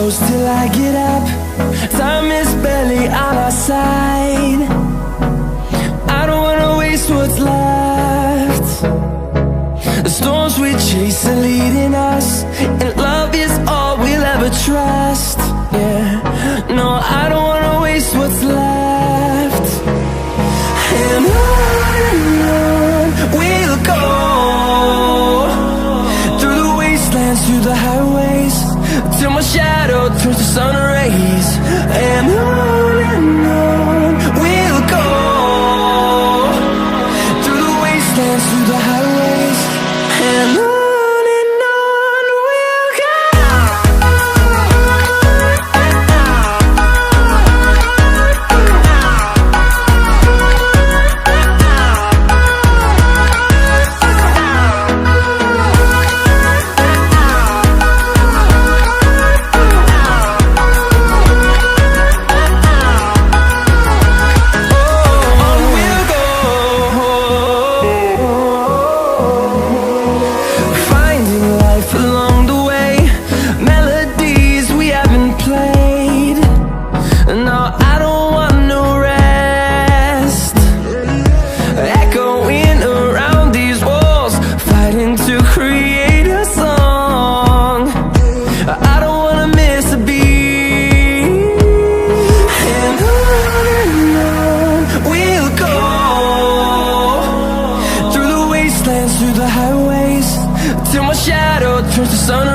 close till I get up. Time is barely on our side. I don't wanna waste what's left. The storms we chase are leading us, and love is all we'll ever trust. Yeah, no, I don't wanna waste what's left. And on we'll go, through the wastelands, through the highways, till my shadow turns to sun rays. And on we'll go, through the wastelands, through the highways, and on we'll go. Through the highways, till my shadow turns to sun